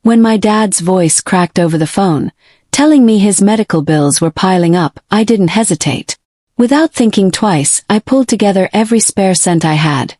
When my dad's voice cracked over the phone, telling me his medical bills were piling up, I didn't hesitate. Without thinking twice, I pulled together every spare cent I had,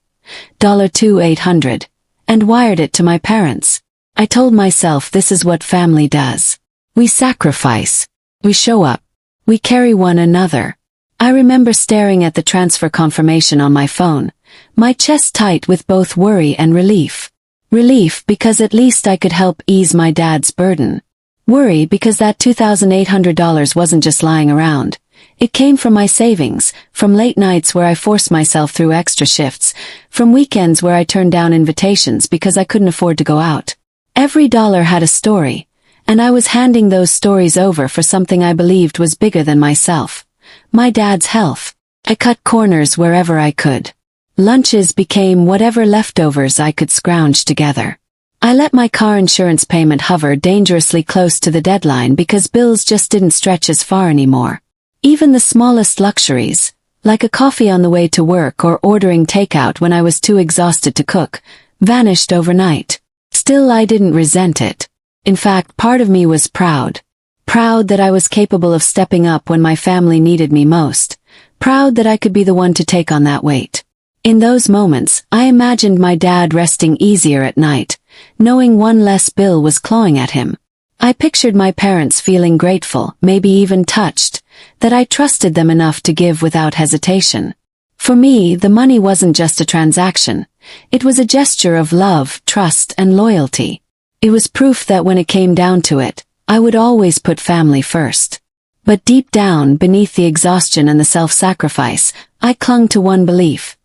$2,800, and wired it to my parents. I told myself this is what family does. We sacrifice. We show up. We carry one another. I remember staring at the transfer confirmation on my phone, my chest tight with both worry and relief. Relief because at least I could help ease my dad's burden. Worry because that $2,800 wasn't just lying around. It came from my savings, from late nights where I forced myself through extra shifts, from weekends where I turned down invitations because I couldn't afford to go out. Every dollar had a story, and I was handing those stories over for something I believed was bigger than myself. My dad's health. I cut corners wherever I could. Lunches became whatever leftovers I could scrounge together. I let my car insurance payment hover dangerously close to the deadline because bills just didn't stretch as far anymore. Even the smallest luxuries, like a coffee on the way to work or ordering takeout when I was too exhausted to cook, vanished overnight. Still, I didn't resent it. In fact, part of me was proud. Proud that I was capable of stepping up when my family needed me most. Proud that I could be the one to take on that weight. In those moments, I imagined my dad resting easier at night, knowing one less bill was clawing at him. I pictured my parents feeling grateful, maybe even touched, that I trusted them enough to give without hesitation. For me, the money wasn't just a transaction. It was a gesture of love, trust, and loyalty. It was proof that when it came down to it, I would always put family first. But deep down, beneath the exhaustion and the self-sacrifice, I clung to one belief.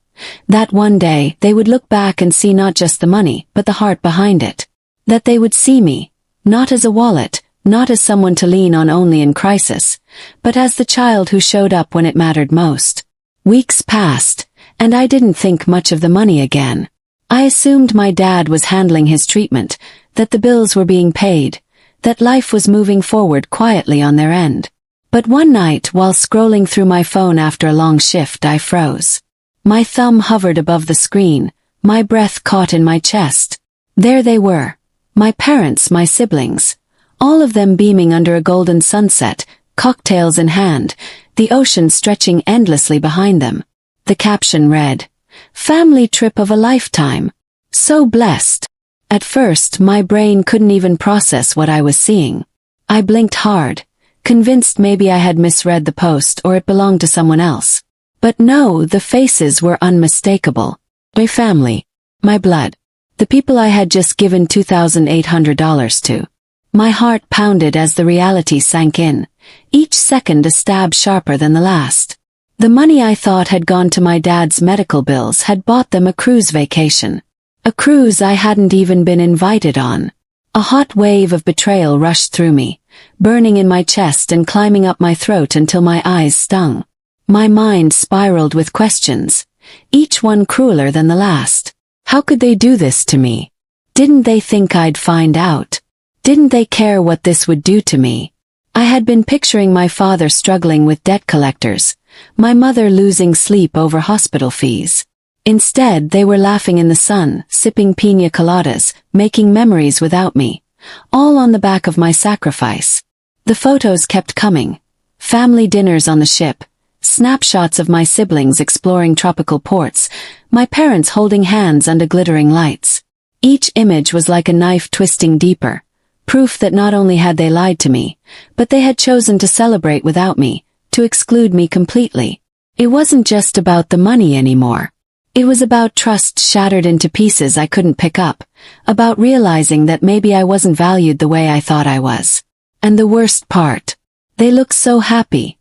That one day, they would look back and see not just the money, but the heart behind it. That they would see me, not as a wallet, not as someone to lean on only in crisis, but as the child who showed up when it mattered most. Weeks passed, and I didn't think much of the money again. I assumed my dad was handling his treatment, that the bills were being paid, that life was moving forward quietly on their end. But one night, while scrolling through my phone after a long shift, I froze. My thumb hovered above the screen, my breath caught in my chest. There they were. My parents, my siblings. All of them beaming under a golden sunset, cocktails in hand, the ocean stretching endlessly behind them. The caption read, "Family trip of a lifetime. So blessed." At first, my brain couldn't even process what I was seeing. I blinked hard, convinced maybe I had misread the post or it belonged to someone else. But no, the faces were unmistakable. My family. My blood. The people I had just given $2,800 to. My heart pounded as the reality sank in, each second a stab sharper than the last. The money I thought had gone to my dad's medical bills had bought them a cruise vacation. A cruise I hadn't even been invited on. A hot wave of betrayal rushed through me, burning in my chest and climbing up my throat until my eyes stung. My mind spiraled with questions, each one crueler than the last. How could they do this to me? Didn't they think I'd find out? Didn't they care what this would do to me? I had been picturing my father struggling with debt collectors, my mother losing sleep over hospital fees. Instead, they were laughing in the sun, sipping piña coladas, making memories without me, all on the back of my sacrifice. The photos kept coming. Family dinners on the ship, snapshots of my siblings exploring tropical ports, my parents holding hands under glittering lights. Each image was like a knife twisting deeper, proof that not only had they lied to me, but they had chosen to celebrate without me, to exclude me completely. It wasn't just about the money anymore. It was about trust shattered into pieces I couldn't pick up, about realizing that maybe I wasn't valued the way I thought I was. And the worst part, they looked so happy.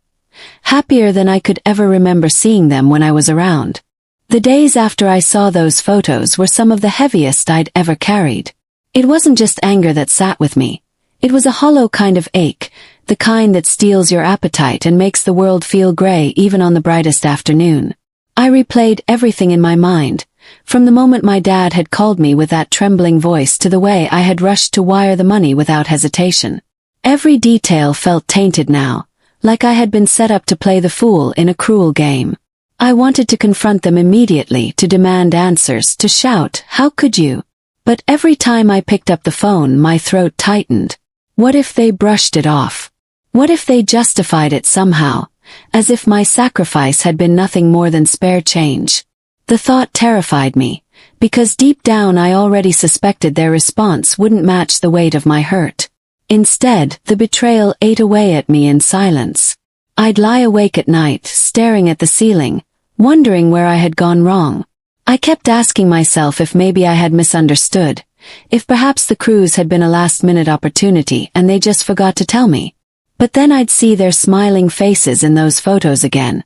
Happier than I could ever remember seeing them when I was around. The days after I saw those photos were some of the heaviest I'd ever carried. It wasn't just anger that sat with me. It was a hollow kind of ache, the kind that steals your appetite and makes the world feel gray even on the brightest afternoon. I replayed everything in my mind, from the moment my dad had called me with that trembling voice to the way I had rushed to wire the money without hesitation. Every detail felt tainted now, like I had been set up to play the fool in a cruel game. I wanted to confront them immediately, to demand answers, to shout, "How could you?" But every time I picked up the phone, my throat tightened. What if they brushed it off? What if they justified it somehow, as if my sacrifice had been nothing more than spare change? The thought terrified me, because deep down I already suspected their response wouldn't match the weight of my hurt. Instead, the betrayal ate away at me in silence. I'd lie awake at night, staring at the ceiling, wondering where I had gone wrong. I kept asking myself if maybe I had misunderstood, if perhaps the cruise had been a last-minute opportunity and they just forgot to tell me. But then I'd see their smiling faces in those photos again,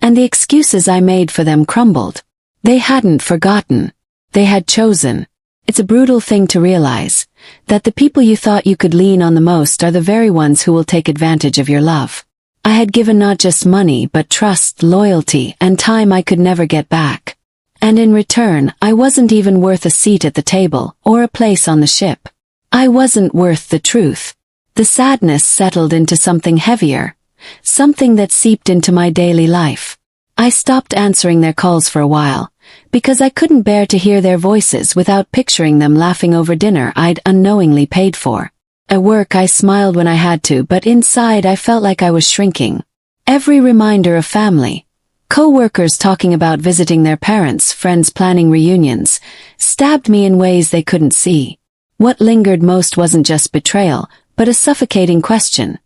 and the excuses I made for them crumbled. They hadn't forgotten. They had chosen. It's a brutal thing to realize, that the people you thought you could lean on the most are the very ones who will take advantage of your love. I had given not just money but trust, loyalty, and time I could never get back. And in return, I wasn't even worth a seat at the table or a place on the ship. I wasn't worth the truth. The sadness settled into something heavier, something that seeped into my daily life. I stopped answering their calls for a while, because I couldn't bear to hear their voices without picturing them laughing over dinner I'd unknowingly paid for. At work I smiled when I had to, but inside I felt like I was shrinking. Every reminder of family, co-workers talking about visiting their parents, friends planning reunions, stabbed me in ways they couldn't see. What lingered most wasn't just betrayal, but a suffocating question.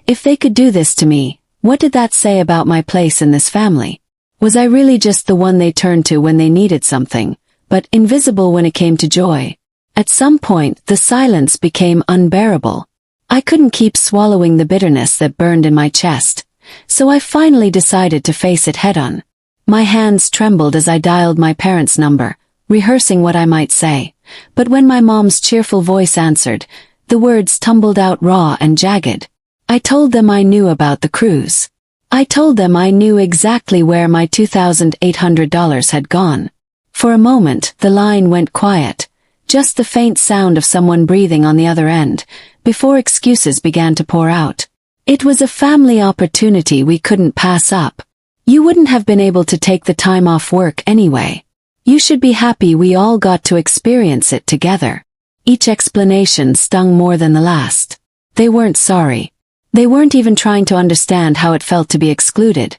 If they could do this to me, what did that say about my place in this family? Was I really just the one they turned to when they needed something, but invisible when it came to joy? At some point, the silence became unbearable. I couldn't keep swallowing the bitterness that burned in my chest, so I finally decided to face it head-on. My hands trembled as I dialed my parents' number, rehearsing what I might say, but when my mom's cheerful voice answered, the words tumbled out raw and jagged. I told them I knew about the cruise. I told them I knew exactly where my $2,800 had gone. For a moment, the line went quiet, just the faint sound of someone breathing on the other end, before excuses began to pour out. It was a family opportunity we couldn't pass up. You wouldn't have been able to take the time off work anyway. You should be happy we all got to experience it together. Each explanation stung more than the last. They weren't sorry. They weren't even trying to understand how it felt to be excluded,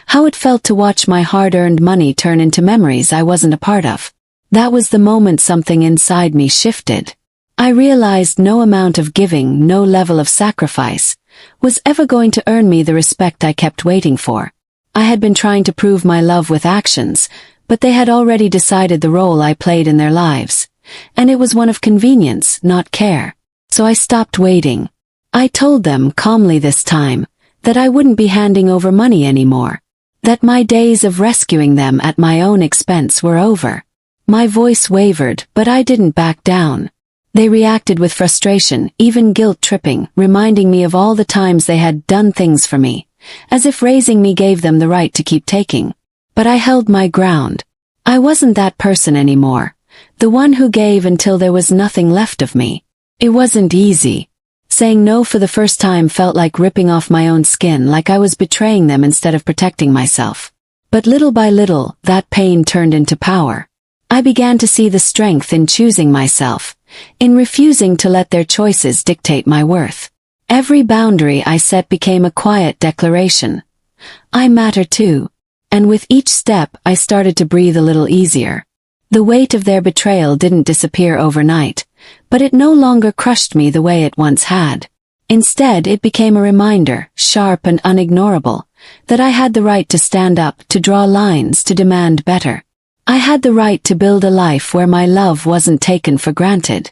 how it felt to watch my hard-earned money turn into memories I wasn't a part of. That was the moment something inside me shifted. I realized no amount of giving, no level of sacrifice, was ever going to earn me the respect I kept waiting for. I had been trying to prove my love with actions, but they had already decided the role I played in their lives, and it was one of convenience, not care. So I stopped waiting. I told them calmly this time that I wouldn't be handing over money anymore, that my days of rescuing them at my own expense were over. My voice wavered, but I didn't back down. They reacted with frustration, even guilt-tripping, reminding me of all the times they had done things for me, as if raising me gave them the right to keep taking. But I held my ground. I wasn't that person anymore, the one who gave until there was nothing left of me. It wasn't easy. Saying no for the first time felt like ripping off my own skin, like I was betraying them instead of protecting myself. But little by little, that pain turned into power. I began to see the strength in choosing myself, in refusing to let their choices dictate my worth. Every boundary I set became a quiet declaration. I matter too. And with each step I started to breathe a little easier. The weight of their betrayal didn't disappear overnight, but it no longer crushed me the way it once had. Instead, it became a reminder, sharp and unignorable, that I had the right to stand up, to draw lines, to demand better. I had the right to build a life where my love wasn't taken for granted.